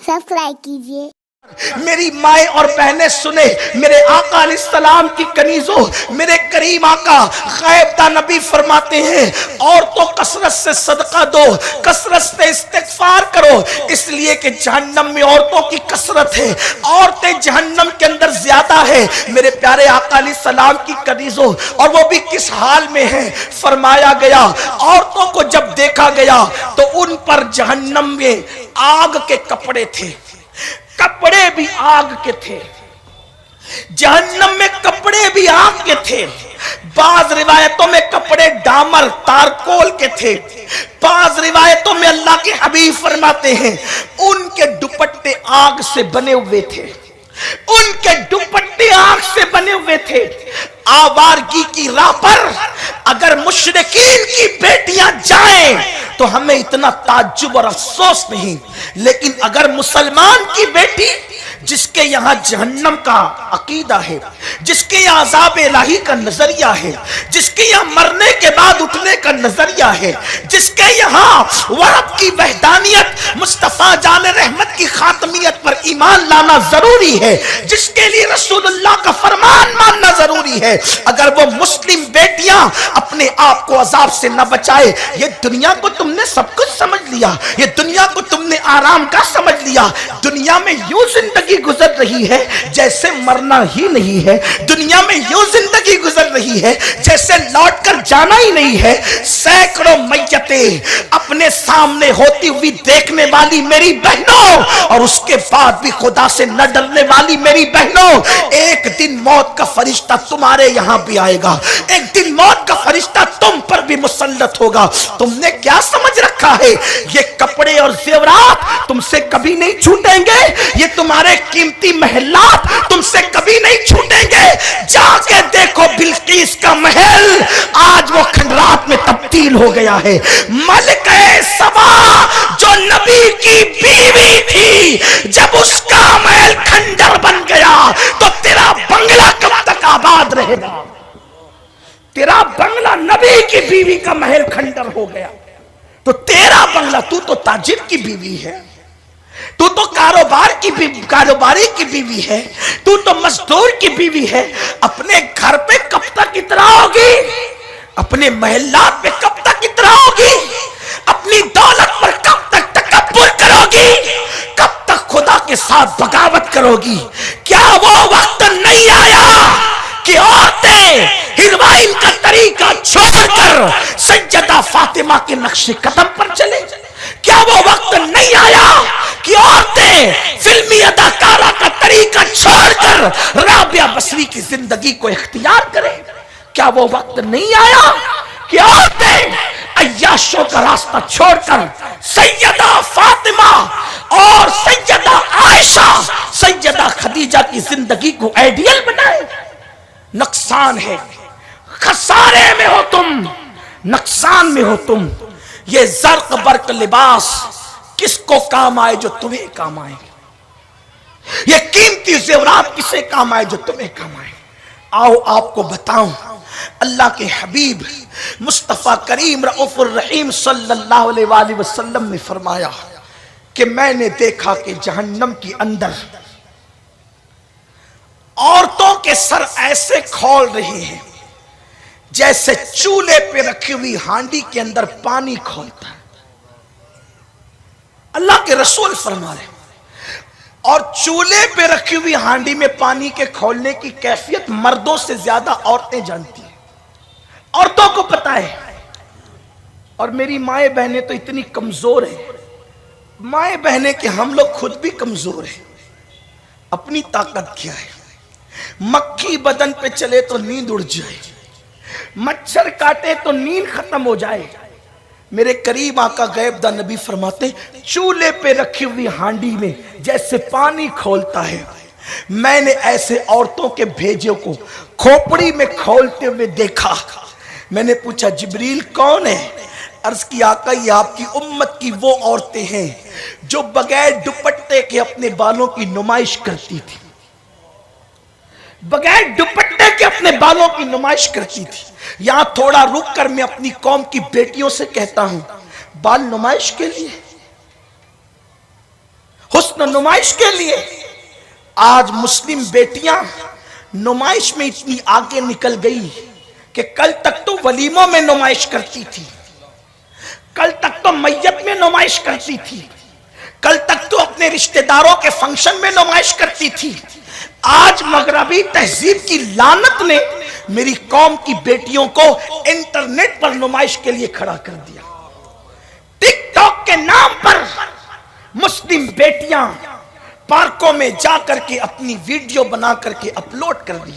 Subscribe कीजिए। मेरी माएं और बहनें सुने, मेरे आका अलैहिस्सलाम की कनीजों, मेरे करीम आका गैब दा नबी फरमाते हैं, औरतों कसरत से सदका दो, कसरत से इस्तिगफार करो, इसलिए कि जहन्नम में औरतों की कसरत है, औरतें जहन्नम के अंदर ज्यादा है। मेरे प्यारे आका अलैहिस्सलाम की कनीजों, और वो भी किस हाल में है, फरमाया गया औरतों को जब देखा गया तो उन पर जहन्नम में आग के कपड़े थे, कपड़े भी आग के थे, जहन्नम में कपड़े भी आग के थे। बाज रिवायतों में कपड़े डामर तारकोल के थे, बाज रिवायतों में अल्लाह के हबीब फरमाते हैं उनके दुपट्टे आग से बने हुए थे, उनके दुपट्टे आग से बने हुए थे। आवारगी की राह पर अगर मुशरिकीन की बेटियां जाएं तो हमें इतना ताज्जुब और अफसोस नहीं, लेकिन अगर मुसलमान की बेटी जिसके यहाँ जहन्नम का अकीदा है, जिसके यहाँ अज़ाब इलाही का नजरिया है, जिसके यहाँ मरने के बाद उठने का नजरिया है, जिसके यहाँ रब की वहदानियत मुस्तफा जान रहमत की खातमियत पर ईमान लाना जरूरी है, जिसके लिए रसूलुल्लाह का फरमान मानना जरूरी है, अगर वो मुस्लिम बेटियां अपने आप को अजाब से न बचाए, ये दुनिया को तुमने सब कुछ समझ लिया, ये दुनिया को तुमने आराम का समझ लिया, दुनिया में यूं जिंदगी गुजर रही है जैसे मरना ही नहीं है, दुनिया में यूं जिंदगी गुजर रही है जैसे लौट कर जाना ही नहीं है। सैकड़ों मैयतें अपने सामने होती हुई देखने वाली मेरी बहनों, और उसके बाद भी खुदा से न डरने वाली मेरी बहनों, एक दिन मौत का फरिश्ता तुम्हारे यहां भी आएगा, एक दिन मौत का फरिश्ता तुम पर भी मुसल्लत होगा। तुमने क्या समझ रखा है ये कपड़े और जेवरात तुमसे कभी नहीं छूटेंगे, ये तुम्हारे कीमती महलात तुमसे कभी नहीं छूटेंगे। जाके देखो बिल्किस का महल आज वो खंडरात में तब्दील हो गया है। मलिके सबा जो नबी की बीवी थी, जब उसका महल खंडर बन गया तो तेरा बंगला कब तक आबाद रहेगा? तेरा बंगला नबी की बीवी का महल खंडर हो गया तो तेरा बंगला, तू तो ताजिर की बीवी है, तू तो कारोबारी की बीवी है, तू तो मजदूर की बीवी है, अपने घर पे कब तक इतना होगी? अपने महल्लात पे कब तक इतना होगी? अपनी दौलत पर कब तक तकब्बुर करोगी? कब तक खुदा के साथ बगावत करोगी? क्या वो वक्त नहीं आया कि औरतें हिरवाइन का तरीका छोड़कर सैयदा फातिमा के नक्शे कदम पर चले? क्या वो वक्त नहीं आया कि औरतें फिल्मी अदाकारा का तरीका छोड़कर राबिया बसरी की जिंदगी को इख्तियार करें? क्या वो वक्त नहीं आया कि औरतें अय्याशों का रास्ता छोड़कर सैयदा फातिमा और सैयदा आयशा, सैयदा खदीजा की जिंदगी को आइडियल बनाए? नुकसान है, खसारे में हो तुम, नुकसान में हो तुम। ये जर्क बर्क लिबास किसको काम आए जो तुम्हें काम आए? ये कीमती जेवरात किसे काम आए जो तुम्हें काम आए? आओ आपको बताऊं, अल्लाह के हबीब मुस्तफा करीम रऊफुर रहीम सल्लल्लाहु अलैहि वसल्लम ने फरमाया कि मैंने देखा कि जहन्नम के अंदर औरतों के सर ऐसे खोल रहे हैं जैसे चूल्हे पे रखी हुई हांडी के अंदर पानी खोलता है। अल्लाह के रसूल फरमा रहे, और चूल्हे पे रखी हुई हांडी में पानी के खोलने की कैफियत मर्दों से ज्यादा औरतें जानती हैं, औरतों को पता है। और मेरी माए बहनें तो इतनी कमजोर है, माए बहनें के हम लोग खुद भी कमजोर हैं। अपनी ताकत क्या है? मक्खी बदन पे चले तो नींद उड़ जाए, मच्छर काटे तो नींद खत्म हो जाए। मेरे करीब आका गैब दा नबी फरमाते चूल्हे पे रखी हुई हांडी में जैसे पानी खोलता है, मैंने ऐसे औरतों के भेजे को खोपड़ी में खोलते हुए देखा। मैंने पूछा जिब्रील कौन है? अर्ज की आका ये आपकी उम्मत की वो औरतें हैं जो बगैर दुपट्टे के अपने बालों की नुमाइश करती थी, बगैर दुपट्टे के अपने बालों की नुमाइश करती थी। यहां थोड़ा रुक कर मैं अपनी कौम की बेटियों से कहता हूं, बाल नुमाइश के लिए حسن نمائش کے لیے آج مسلم بیٹیاں نمائش میں اتنی آگے نکل گئی کہ کل تک تو ولیموں میں نمائش کرتی تھی، کل تک تو میت میں نمائش کرتی تھی، کل تک تو اپنے رشتہ داروں کے فنکشن میں نمائش کرتی تھی، آج مغربی تہذیب کی لعنت نے میری قوم کی بیٹیوں کو انٹرنیٹ پر نمائش کے لیے کھڑا کر دیا۔ ٹک ٹاک کے نام پر مسلم بیٹیاں پارکوں میں جا کر کے اپنی ویڈیو بنا کر کے اپلوڈ کر دی۔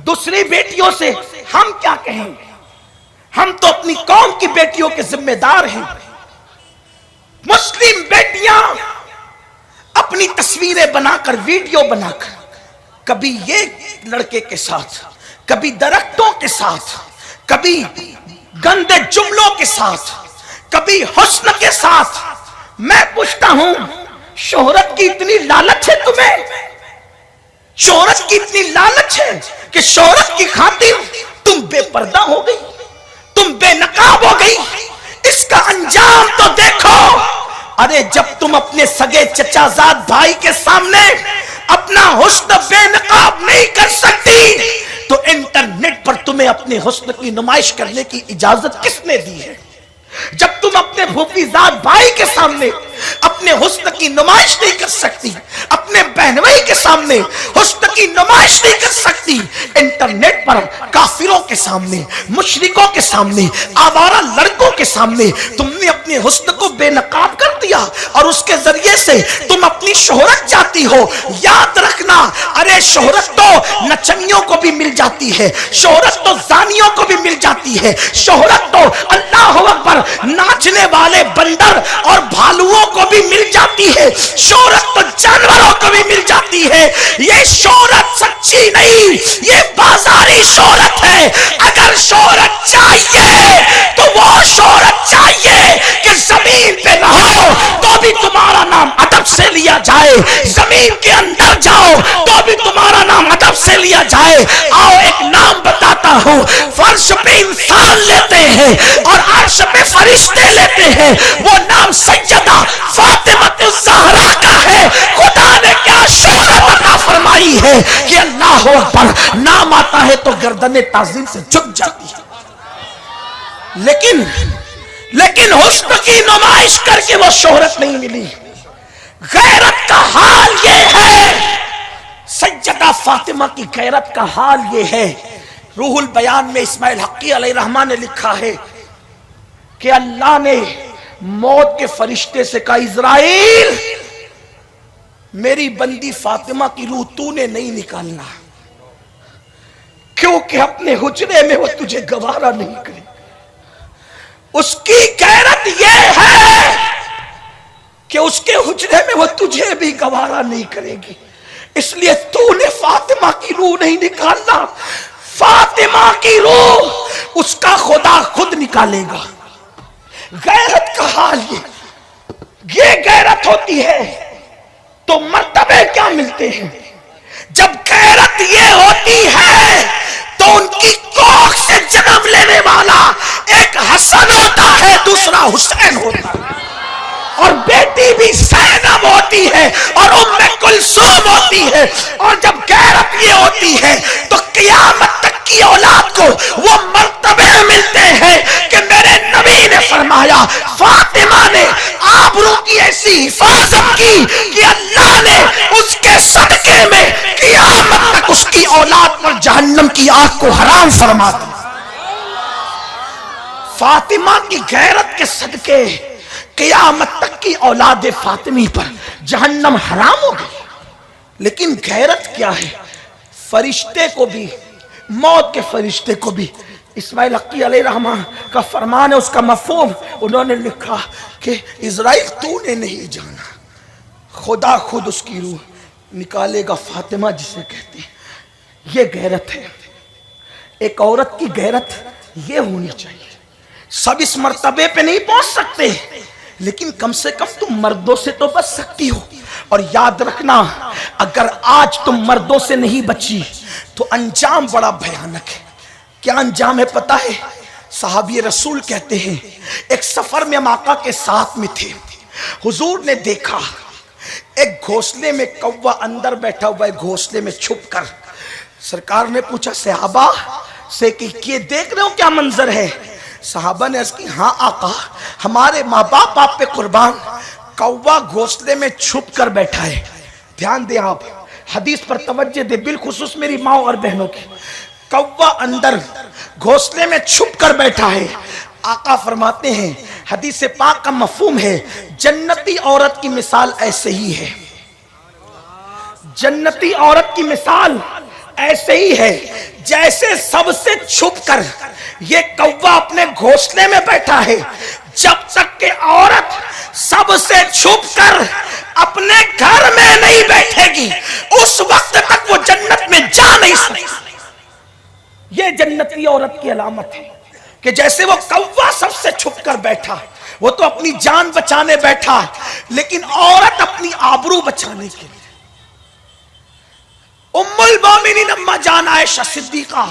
دوسری بیٹیوں سے ہم کیا کہیں گے؟ ہم تو اپنی قوم کی بیٹیوں کے ذمہ دار ہیں۔ مسلم بیٹیاں اپنی تصویریں بنا کر، ویڈیو بنا کر، کبھی یہ لڑکے کے ساتھ، کبھی درختوں کے ساتھ، کبھی گندے جملوں کے ساتھ، کبھی حسن کے ساتھ۔ میں پوچھتا ہوں، شہرت کی اتنی لالچ ہے تمہیں؟ شہرت کی اتنی لالچ ہے کہ شہرت کی خاطر تم بے پردہ ہو گئی، تم بے نقاب ہو گئی؟ اس کا انجام تو دیکھو۔ ارے جب تم اپنے سگے چچا زاد بھائی کے سامنے اپنا حسن بے نقاب نہیں کر سکتی تو انٹرنیٹ پر تمہیں اپنے حسن کی نمائش کرنے کی اجازت کس نے دی ہے؟ جب تم اپنے پھوپھی زاد بھائی کے سامنے اپنے حسن کی نمائش نہیں کر سکتی، اپنے بہنوئی کے سامنے حسن کی نمائش نہیں کر سکتی، انٹرنیٹ پر کافروں کے سامنے، مشرکوں کے سامنے، آوارہ لڑکوں کے سامنے تم نے اپنے حسن کو بے نقاب کر دیا اور اس کے ذریعے سے تم اپنی شہرت چاہتی ہو۔ یاد رکھنا، ارے شہرت تو نچنیوں کو بھی مل جاتی ہے، شہرت تو زانیوں کو بھی مل جاتی ہے، شہرت تو اللہ اکبر ناچنے والے بندر اور بھالوؤں کو بھی مل جاتی ہے، شہرت تو جانوروں کو بھی مل جاتی ہے۔ یہ شہرت سچی نہیں، یہ بازاری شہرت ہے۔ اگر شہرت چاہیے تو وہ شہرت چاہیے کہ زمین پہ رہو تو بھی تمہارا نام ادب سے لیا جائے، زمین کے اندر جاؤ تو بھی تمہارا نام ادب سے لیا جائے۔ آؤ ایک نام بتاتا ہوں، فرش پہ انسان لیتے ہیں اور عرش پہ فرشتے لیتے ہیں، وہ نام سیدہ فاطمہ الزہرا کا ہے۔ خدا نے کیا شہرت عطا فرمائی ہے کہ اللہ اکبر نام آتا ہے تو گردن تعظیم سے جھک جاتی ہے۔ لیکن حسن کی نمائش کر کے وہ شہرت نہیں ملی۔ غیرت کا حال یہ ہے، سیدہ فاطمہ کی غیرت کا حال یہ ہے۔ روح البیان میں اسماعیل حقی علیہ الرحمن نے لکھا ہے کہ اللہ نے موت کے فرشتے سے کہا، اسرائیل میری بندی فاطمہ کی روح تو نے نہیں نکالنا، کیونکہ اپنے حجرے میں وہ تجھے گوارا نہیں کرے۔ اس کی غیرت یہ ہے کہ اس کے حجرے میں وہ تجھے بھی گوارا نہیں کرے گی، اس لیے تو نے فاطمہ کی روح نہیں نکالنا، فاطمہ کی روح اس کا خدا خود نکالے گا۔ غیرت کا حال یہ غیرت ہوتی ہے تو مرتبے کیا ملتے ہیں؟ جب غیرت یہ ہوتی ہے تو ان کی کوکھ سے جنم لینے والا ایک حسن ہوتا ہے، دوسرا حسین ہوتا ہے، اور بیٹی بھی زینب ہوتی ہے اور ام کلثوم ہوتی ہے۔ اور جب غیرت یہ ہوتی ہے تو قیامت تک کی اولاد کو وہ مرتبے ملتے ہیں کہ میرے نبی نے فرمایا، فاطمہ نے آبرو کی ایسی حفاظت کی کہ اللہ نے اس کے صدقے میں قیامت تک اس کی اولاد پر جہنم کی آگ کو حرام فرما دیا۔ فاطمہ کی غیرت کے صدقے قیامت تک کی اولاد فاطمی پر جہنم حرام ہو گئی۔ لیکن غیرت کیا ہے؟ فرشتے کو بھی، موت کے فرشتے کو بھی، اسماعیل حقی علیہ الرحمن کا فرمان ہے، اس کا مفہوم انہوں نے لکھا کہ اسرائیل تو نے نہیں جانا، خدا خود اس کی روح نکالے گا، فاطمہ جسے کہتے ہیں۔ یہ غیرت ہے۔ ایک عورت کی غیرت یہ ہونی چاہیے۔ سب اس مرتبے پہ نہیں پہنچ سکتے، لیکن کم سے کم تم مردوں سے تو بچ سکتی ہو۔ اور یاد رکھنا، اگر آج تم مردوں سے نہیں بچی تو انجام بڑا بھیانک ہے۔ کیا انجام ہے پتہ ہے؟ صحابی رسول کہتے ہیں ایک سفر میں ہم آقا کے ساتھ میں تھے، हुजूर ने देखा एक घोंसले में कौवा अंदर बैठा हुआ है, घोंसले में छुप कर। सरकार ने पूछा सहाबा से कि ये देख रहे हो क्या मंजर है? सहाबा ने अर्ज की हाँ आका, हमारे माँ बाप आप पे कुर्बान, कौवा घोंसले में छुप कर बैठा है। ध्यान दें आप, हदीस पर तवज्जो दे, बिलखुसूस मेरी माँ और बहनों की। कौवा अंदर घोंसले में छुप कर बैठा है। आका फरमाते हैं, हदीस पाक का मफहूम है, जन्नती औरत की मिसाल ऐसे ही है। जन्नती औरत की मिसाल ऐसे ही है जैसे सबसे छुपकर ये कौवा अपने घोंसले में बैठा है। जब तक के औरत सबसे छुपकर अपने घर में नहीं बैठेगी, उस वक्त तक वो जन्नत में जा नहीं सकती। ये जन्नती औरत की अलामत है कि जैसे वो कौवा सबसे छुपकर बैठा, वो तो अपनी जान बचाने बैठा, लेकिन औरत अपनी आबरू बचाने के लिए। उम्मुल मोमिनीन अम्मा जान आयशा सिद्दीका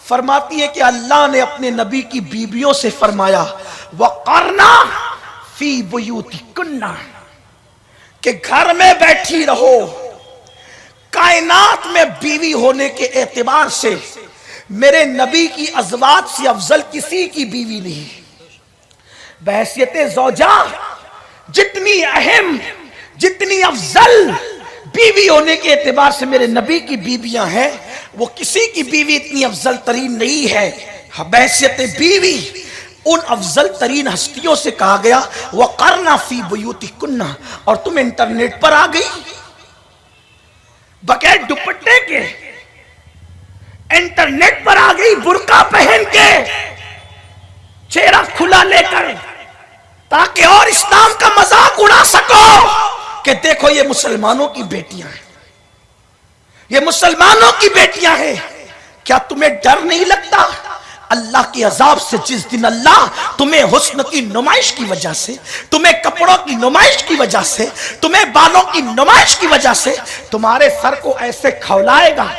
फरमाती है कि अल्लाह ने अपने नबी की बीबियों से फरमाया वक़रना फी बुयूतिकुन्ना, कि घर में बैठी रहो। कायनात में बीवी होने के एतबार से मेरे नबी की अज़वाज से अफजल किसी की बीवी नहीं। बहैसियत ज़ौजा जितनी अहम, जितनी अफजल बीवी होने के एतबार से मेरे नबी की बीवियां हैं, वो किसी की बीवी इतनी अफजल तरीन नहीं है। बहैसियत बीवी उन अफजल तरीन हस्तियों से कहा गया वक़रना फी बुयूतिकुन्ना। और तुम इंटरनेट पर आ गई बगैर दुपट्टे के, इंटरनेट पर आ गई बुर्का पहन के, चेहरा खुला लेकर, ताकि और इस्लाम का मजाक उड़ा सको कि देखो ये मुसलमानों की बेटियां हैं, ये मुसलमानों की बेटियां हैं। क्या तुम्हें डर नहीं लगता अल्लाह के अजाब से? जिस दिन अल्लाह तुम्हें हुस्न की नुमाइश की वजह से, तुम्हें कपड़ों की नुमाइश की वजह से, तुम्हें बालों की नुमाइश की वजह से तुम्हारे सर को ऐसे खौलाएगा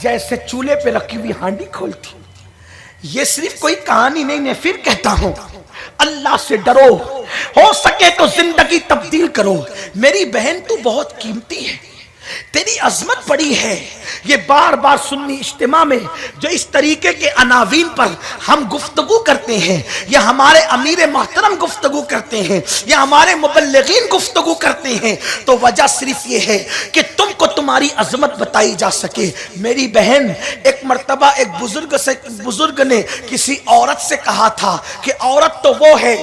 जैसे चूल्हे पे रखी हुई हांडी खोलती। ये सिर्फ कोई कहानी नहीं, मैं फिर कहता हूं, अल्लाह से डरो, हो सके तो जिंदगी तब्दील करो। मेरी बहन तू बहुत कीमती है, तेरी अजमत बड़ी है। ये बार बार सुन्नी इज्तिमा में जो इस तरीके के अनावीन पर हम गुफ्तगू करते हैं, या हमारे अमीर मोहतरम गुफ्तगू करते हैं, या हमारे मुबल्लिगीन गुफ्तगू करते हैं, तो वजह सिर्फ ये है कि तुमको तुम्हारी अजमत बताई जा सके। मेरी बहन, एक मर्तबा एक बुजुर्ग ने किसी औरत से कहा था कि औरत तो वो है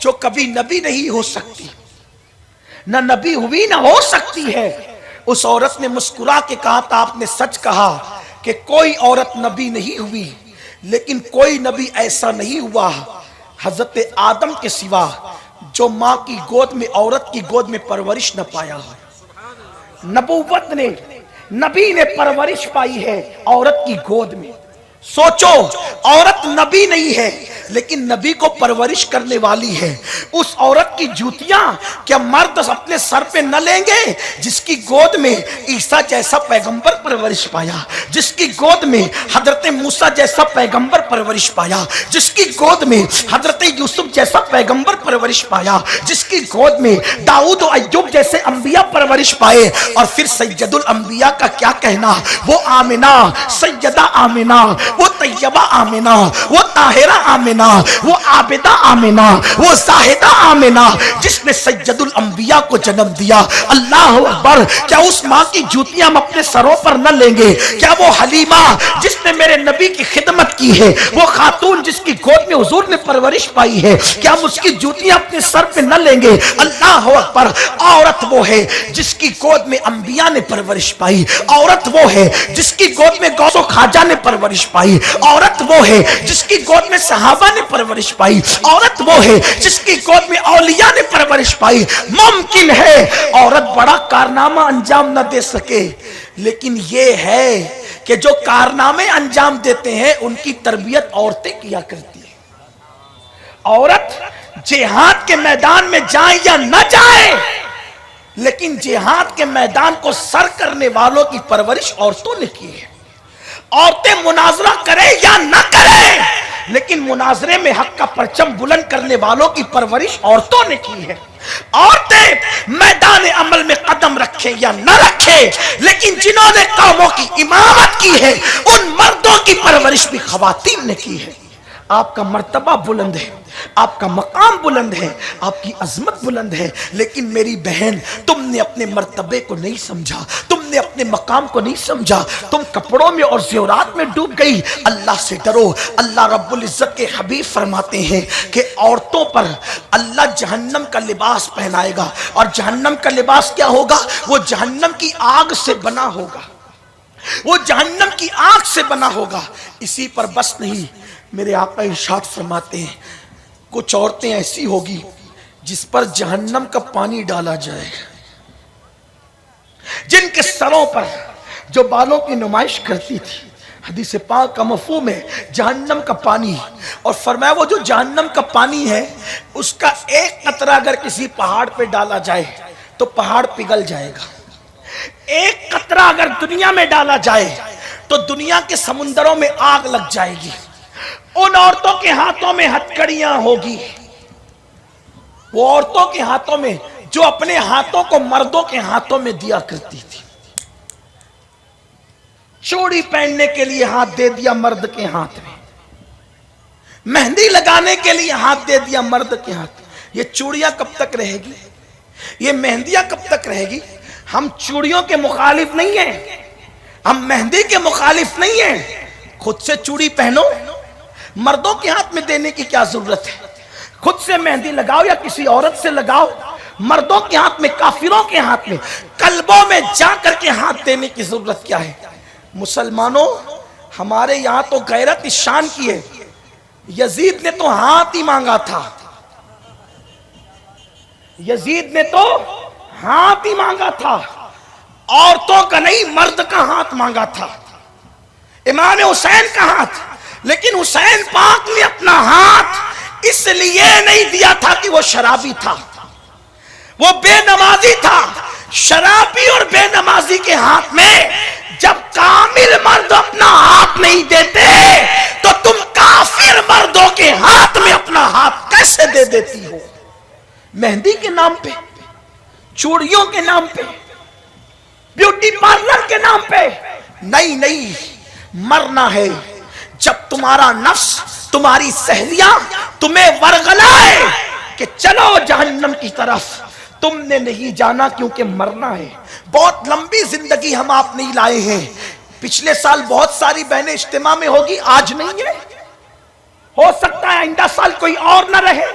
जो कभी नबी नहीं हो सकती, ना नबी हुई ना हो सकती है। उस औरत ने मुस्कुरा के कहा था आपने सच कहा कि कोई औरत नबी नहीं हुई, लेकिन कोई नबी ऐसा नहीं हुआ हजरत आदम के सिवा जो माँ की गोद में, औरत की गोद में परवरिश न पाया हो। नबूवत ने, नबी ने परवरिश पाई है औरत की गोद में। सोचो, औरत नबी नहीं है लेकिन नबी को परवरिश करने वाली है। उस औरत की जूतियां क्या मर्द अपने सर पे न लेंगे जिसकी गोद में ईसा जैसा पैगंबर परवरिश पाया, जिसकी गोद में हजरत मूसा जैसा पैगंबर परवरिश पाया, जिसकी गोद में हजरत यूसुफ जैसा पैगंबर परवरिश पाया, जिसकी गोद में दाऊद और अय्यूब जैसे अंबिया परवरिश पाए। और फिर सैयदुल अंबिया का क्या कहना, वो आमिना, सैयदा आमिना, वो तैयबा आमिना, वो ताहिरा आमिना, वो आबिदा आमिना, वो जाहिदा आमिना, जिसने सैयदुल अंबिया को जन्म दिया। अल्लाह अकबर। क्या उस माँ की जूतियां हम अपने सरों पर न लेंगे? क्या वो हलीमा जिसने मेरे नबी की खिदमत की है, वो खातून जिसकी गोद में हुजूर ने परवरिश पाई है, क्या हम उसकी जूतियां अपने सर पे न लेंगे? अल्लाह अकबर। औरत वो है जिसकी गोद में अंबिया ने परवरिश पाई, औरत वो है जिसकी गोद में गौसो खाजा ने परवरिश पाई, औरत वो है जिसकी गोद में सहाबा ने परवरिश पाई, औरत वो है जिसकी गोद में औलिया ने परवरिश पाई। मुमकिन है औरत बड़ा कारनामा अंजाम न दे सके, लेकिन ये है कि जो कारनामे अंजाम देते हैं उनकी तरबियत औरतें किया करती है। औरत जिहाद के मैदान में जाए या न जाए, लेकिन जिहाद के मैदान को सर करने वालों की परवरिश औरतों ने की है। عورتیں مناظرہ کریں یا نہ کریں، لیکن مناظرے میں حق کا پرچم بلند کرنے والوں کی پرورش عورتوں نے کی ہے۔ عورتیں میدان عمل میں قدم رکھیں یا نہ رکھیں، لیکن جنہوں نے قوموں کی امامت کی ہے ان مردوں کی پرورش بھی خواتین نے کی ہے۔ آپ کا مرتبہ بلند ہے، آپ کا مقام بلند ہے، آپ کی عظمت بلند ہے، لیکن میری بہن تم نے اپنے مرتبے کو نہیں سمجھا، تم نے اپنے مقام کو نہیں سمجھا، تم کپڑوں میں اور زیورات میں ڈوب گئی۔ اللہ سے ڈرو۔ اللہ رب العزت کے حبیب فرماتے ہیں کہ عورتوں پر اللہ جہنم کا لباس پہنائے گا، اور جہنم کا لباس کیا ہوگا؟ وہ جہنم کی آگ سے بنا ہوگا، وہ جہنم کی آگ سے بنا ہوگا۔ اسی پر بس نہیں، میرے آقا ارشاد فرماتے ہیں کچھ عورتیں ایسی ہوگی جس پر جہنم کا پانی ڈالا جائے، جن کے سروں پر جو بالوں کی نمائش کرتی تھی۔ حدیث پاک کا مفہوم ہے جہنم کا پانی، اور فرمایا وہ جو جہنم کا پانی ہے اس کا ایک قطرہ اگر کسی پہاڑ پہ ڈالا جائے تو پہاڑ پگھل جائے گا، ایک قطرہ اگر دنیا میں ڈالا جائے تو دنیا کے سمندروں میں آگ لگ جائے گی۔ ان عورتوں کے ہاتھوں میں ہتھکڑیاں ہوگی، وہ عورتوں کے ہاتھوں میں جو اپنے ہاتھوں کو مردوں کے ہاتھوں میں دیا کرتی تھی۔ چوڑی پہننے کے لیے ہاتھ دے دیا مرد کے ہاتھ میں، مہندی لگانے کے لیے ہاتھ دے دیا مرد کے ہاتھ میں۔ یہ چوڑیاں کب تک رہے گی؟ یہ مہندیاں کب تک رہے گی؟ ہم چوڑیوں کے مخالف نہیں ہیں، ہم مہندی کے مخالف نہیں ہیں، خود سے چوڑی پہنو، مردوں کے ہاتھ میں دینے کی کیا ضرورت ہے؟ خود سے مہندی لگاؤ یا کسی عورت سے لگاؤ، مردوں کے ہاتھ میں، کافروں کے ہاتھ میں، قلبوں میں جا کر کے ہاتھ دینے کی ضرورت کیا ہے؟ مسلمانوں، ہمارے یہاں تو غیرت اس شان کی ہے، یزید نے تو ہاتھ ہی مانگا تھا، یزید نے تو ہاتھ ہی مانگا تھا، عورتوں کا نہیں مرد کا ہاتھ مانگا تھا، امام حسین کا ہاتھ۔ لیکن حسین پاک نے اپنا ہاتھ اس لیے نہیں دیا تھا کہ وہ شرابی تھا، وہ بے نمازی تھا۔ شرابی اور بے نمازی کے ہاتھ میں جب کامل مرد اپنا ہاتھ نہیں دیتے تو تم کافر مردوں کے ہاتھ میں اپنا ہاتھ کیسے دے دیتی ہو؟ مہندی کے نام پہ، چوڑیوں کے نام پہ، بیوٹی پارلر کے نام پہ؟ نہیں نہیں، مرنا ہے جب تمہارا نفس، تمہاری سہیلیاں تمہیں ورغلائے کہ چلو جہنم کی طرف، تم نے نہیں جانا کیونکہ مرنا ہے۔ بہت لمبی زندگی ہم آپ نہیں لائے ہیں، پچھلے سال بہت ساری بہنیں اجتماع میں ہوگی، آج نہیں ہے، ہو سکتا ہے آئندہ سال کوئی اور نہ رہے،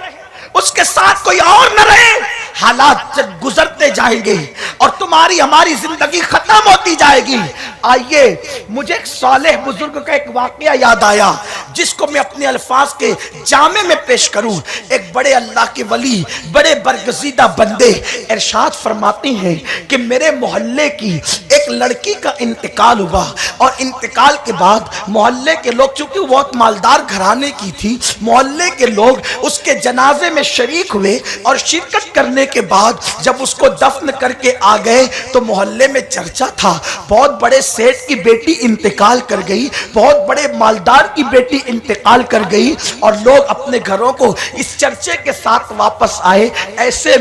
اس کے ساتھ کوئی اور نہ رہے۔ حالات جب گزرتے جائیں گے اور تمہاری ہماری زندگی ختم ہوتی جائے گی۔ آئیے، مجھے ایک صالح بزرگ کا ایک واقعہ یاد آیا جس کو میں اپنے الفاظ کے جامع میں پیش کروں۔ ایک بڑے اللہ کے ولی، بڑے برگزیدہ بندے ارشاد فرماتے ہیں کہ میرے محلے کی ایک لڑکی کا انتقال ہوا، اور انتقال کے بعد محلے کے لوگ، چونکہ وہ بہت مالدار گھرانے کی تھی، محلے کے لوگ اس کے جنازے میں شریک ہوئے، اور شرکت کرنے کے بعد جب اس کو دفن کر کے آ گئے تو محلے میں چرچا تھا، بہت بڑے سیٹ کی بیٹی انتقال کر گئی، بہت بڑے مالدار کی بیٹی انتقال کر گئی، اور لوگ اپنے گھروں کو اس چرچے کے ساتھ واپس آئے۔ ایسے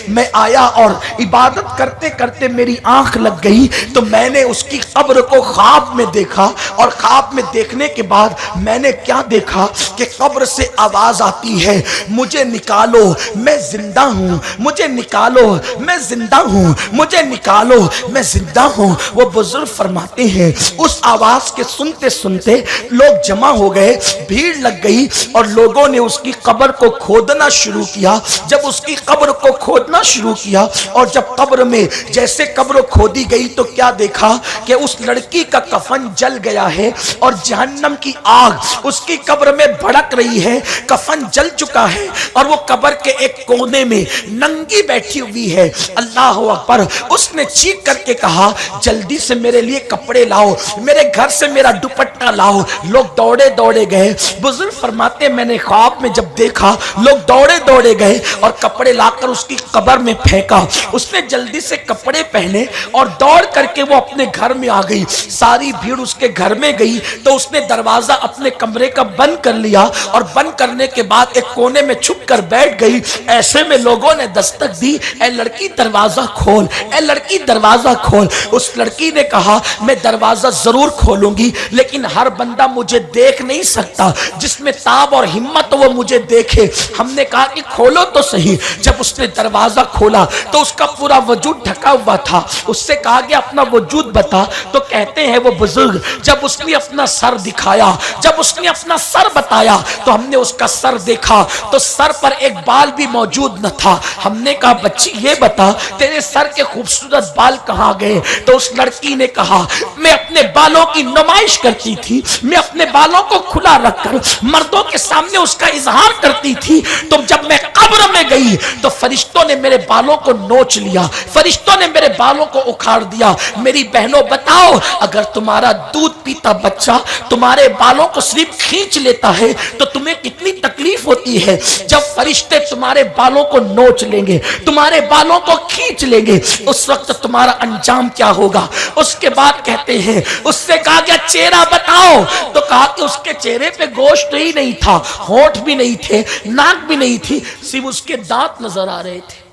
میں آیا اور عبادت کرتے کرتے میری آنکھ لگ گئی تو میں نے اس کی قبر کو خواب میں دیکھا، اور خواب میں دیکھنے کے بعد میں نے کیا دیکھا کہ قبر سے آواز آتی ہے، مجھے نکالو میں زندہ ہوں، مجھے نکالو میں زندہ ہوں، مجھے نکالو میں زندہ ہوں۔ وہ بزرگ فرماتے ہیں اس آواز کے سنتے سنتے لوگ جمع ہو گئے، بھیڑ لگ گئی، اور لوگوں نے اس کی قبر کو کھودنا شروع کیا۔ جب اس کی قبر کو کھودنا شروع کیا اور جب قبر میں جیسے قبر کھودی گئی تو کیا دیکھا کہ اس لڑکی کا کفن جل گیا ہے، اور جہنم کی آگ اس کی قبر میں بھڑک رہی ہے، کفن جل چکا ہے، اور وہ قبر کے ایک کونے میں ننگی بیٹھی ہوئی ہے۔ اللہ اکبر! اس نے چیخ کر کے کہا، جلدی سے میرے لیے کپڑے لاؤ، میرے گھر سے میرا دوپٹہ لاؤ۔ لوگ دوڑے دوڑے दौड़े गए। बुजुर्ग फरमाते मैं ने ख्वाब में जब देखा लोग दौड़े दौड़े गए और कपड़े लाकर उसकी कब्र में फेंका। उसने जल्दी से कपड़े पहने और दौड़ करके वो अपने घर में आ गई। सारी भीड़ उसके घर में गई तो उसने दरवाजा अपने कमरे का बंद कर लिया और बंद करने के बाद एक कोने में छुप कर बैठ गई। ऐसे में लोगों ने दस्तक दी, ए लड़की दरवाजा खोल, ए लड़की दरवाजा खोल। उस लड़की ने कहा मैं दरवाजा जरूर खोलूंगी लेकिन हर बंदा मुझे देख नहीं सकता, जिसमें ताब और हिम्मत वो मुझे देखे। हमने कहा कि खोलो तो सही। जब उसने दरवाजा खोला तो उसका पूरा वजूद ढका हुआ था। उससे कहा गया अपना वजूद बता, तो कहते हैं वो बुजुर्ग जब उसने अपना सर दिखाया, जब उसने अपना सर बताया तो हमने उसका सर देखा तो सर पर एक बाल भी मौजूद न था। हमने कहा बच्ची ये बता तेरे सर के खूबसूरत बाल कहाँ गए? तो उस लड़की ने कहा मैं अपने बालों की नुमाइश करती थी, मैं अपने बालों को खुला रखकर मर्दों के सामने उसका इजहार करती थी। तो जब मैं कब्र में गई तो फरिश्तों ने मेरे बालों को नोच लिया, फरिश्तों ने मेरे बालों को उखाड़ दिया। मेरी बहनों बताओ, अगर तुम्हारा दूध पीता बच्चा तुम्हारे बालों को सिर्फ खींच लेता है तो तुम्हें कितनी तकलीफ होती है। जब फरिश्ते तुम्हारे बालों को नोच लेंगे, तुम्हारे बालों को खींच लेंगे, उस वक्त तुम्हारा अंजाम क्या होगा? उसके बाद कहते हैं उससे कहा गया चेहरा बताओ, तो कहा कि उसके चेहरे पे गोश्त ही नहीं था, होंठ भी नहीं थे, नाक भी नहीं थी, सिर्फ उसके दांत नजर आ रहे थे।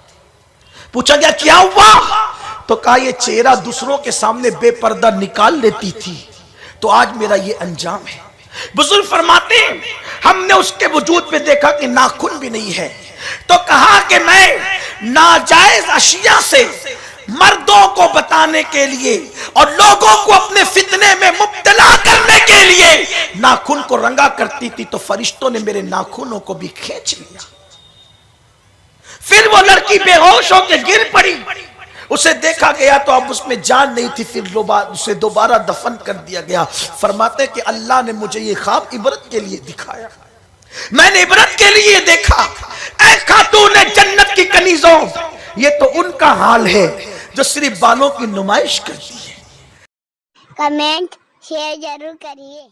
पूछा गया क्या हुआ? तो कहा ये चेहरा दूसरों के सामने बेपर्दा निकाल लेती थी तो आज मेरा ये अंजाम है। बुजुर्ग फरमाते हमने उसके वजूद पे देखा कि नाखून भी नहीं है। तो कहा कि मैं नाजायज अशिया से मर्दों को बताने के लिए और लोगों को अपने फितने में मुब्तला करने के लिए नाखून को रंगा करती थी तो फरिश्तों ने मेरे नाखूनों को भी खींच लिया। फिर वो लड़की बेहोश होकर गिर पड़ी। उसे देखा गया तो अब उसमें जान नहीं थी, फिर उसे दोबारा दफन कर दिया गया। फरमाते कि अल्लाह ने मुझे ये ख्वाब इबरत के लिए दिखाया, मैंने इबरत के लिए देखा। ऐ खातून जन्नत की कनीजों, ये तो उनका हाल है जो सिर्फ बालों की नुमाइश करती है। कमेंट शेयर जरूर करिए।